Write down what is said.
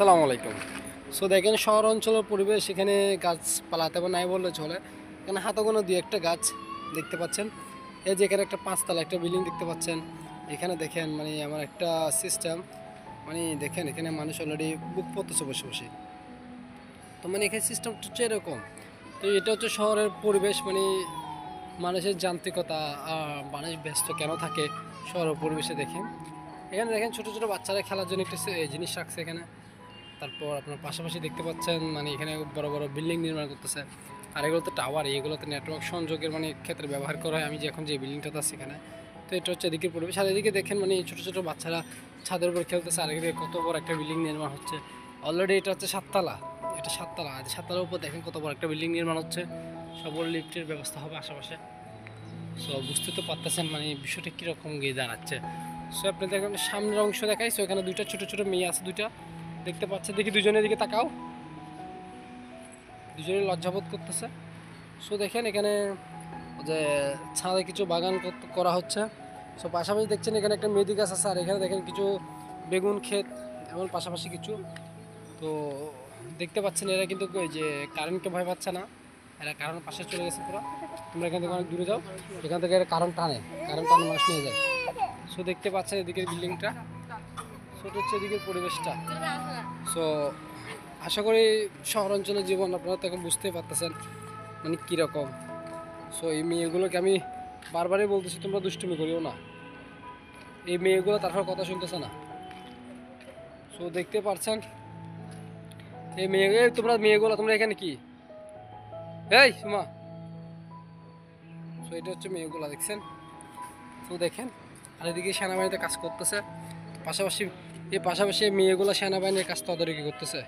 আসসালামু আলাইকুম। সো দেখেন শহর অঞ্চলের পরিবেশ, এখানে গাছপালা তেমন নাই বললে চলে। এখানে হাতে গোনা দুই একটা গাছ দেখতে পাচ্ছেন। এই যে এখানে একটা পাঁচতলা একটা বিল্ডিং দেখতে পাচ্ছেন। এখানে দেখেন মানে আমার একটা সিস্টেম, মানে দেখেন এখানে মানুষ অলরেডি বুক পড়তেছে বসে বসে। তো মানে এখানে সিস্টেমটা হচ্ছে এরকম। তো এটা হচ্ছে শহরের পরিবেশ, মানে মানুষের যান্ত্রিকতা, মানুষ ব্যস্ত কেন থাকে শহরের পরিবেশে দেখেন। এখানে দেখেন ছোটো ছোটো বাচ্চারা খেলার জন্য একটা জিনিস রাখছে এখানে। তারপর আপনার পাশাপাশি দেখতে পাচ্ছেন মানে এখানে বড় বড় বিল্ডিং নির্মাণ করতেছে। আর এগুলো তো টাওয়ার, এগুলোতে নেটওয়ার্ক সংযোগের মানে ক্ষেত্রে ব্যবহার করা হয়। আমি যে এখন যে বিল্ডিংটাতে আছি এখানে, তো এটা হচ্ছে এদিকের পরিবেশ। আর এদিকে দেখেন মানে ছোটো ছোটো বাচ্চারা ছাদের উপর খেলতেছে। আর এদিকে কত বড় একটা বিল্ডিং নির্মাণ হচ্ছে। অলরেডি এটা হচ্ছে সাততলা, এটা সাততলা। আর সাততলার উপর দেখেন কত বড় একটা বিল্ডিং নির্মাণ হচ্ছে। সব লিফটের ব্যবস্থা হবে আশেপাশে। সো বুঝতে তো পারতেছেন মানে বিষয়টা কীরকম গিয়ে দাঁড়াচ্ছে। সো আপনাদের এখন সামনের অংশ দেখাই। সো এখানে দুইটা ছোটো ছোটো মেয়ে আছে, দুইটা দেখতে পাচ্ছে। দেখি দুজনের দিকে তাকাও, দুজনে লজ্জাবোধ করতেছে। সো দেখেন এখানে যে ছাদে কিছু বাগান করা হচ্ছে। সো পাশাপাশি দেখছেন এখানে একটা মেহেদি গাছ আছে। আর এখানে দেখেন কিছু বেগুন ক্ষেত, এমন পাশাপাশি কিছু। তো দেখতে পাচ্ছেন এরা কিন্তু ওই যে কারেন্টকে ভয় পাচ্ছে না, এরা কারেন্ট পাশে চলে গেছে পুরো। তোমরা এখান থেকে অনেক দূরে যাও, এখান থেকে এরা কারেন্ট টানে মানুষ নিয়ে যায়। সো দেখতে পাচ্ছেন এদিকের বিল্ডিংটা, সো এটা হচ্ছে এদিকের পরিবেশটা। সো আশা করি শহর অঞ্চলের জীবন আপনারা তো এখন বুঝতেই পারতেছেন মানে কীরকম। সো এই মেয়েগুলোকে আমি বারবারই বলতেছি তোমরা দুষ্টুমি করিও না। এই মেয়েগুলো তারপর কথা শুনতেছে না। সো দেখতে পারছেন এই তোমরা মেয়েগুলো, তোমরা এখানে কি এই সুমা। সো এটা হচ্ছে মেয়েগুলো দেখছেন। তো দেখেন আর এদিকে সেনাবাহিনীতে কাজ করতেছে পাশাপাশি। এই পাশাপাশি মেয়েগুলো সেনাবাহিনীর কাজ তদারকি করতেছে।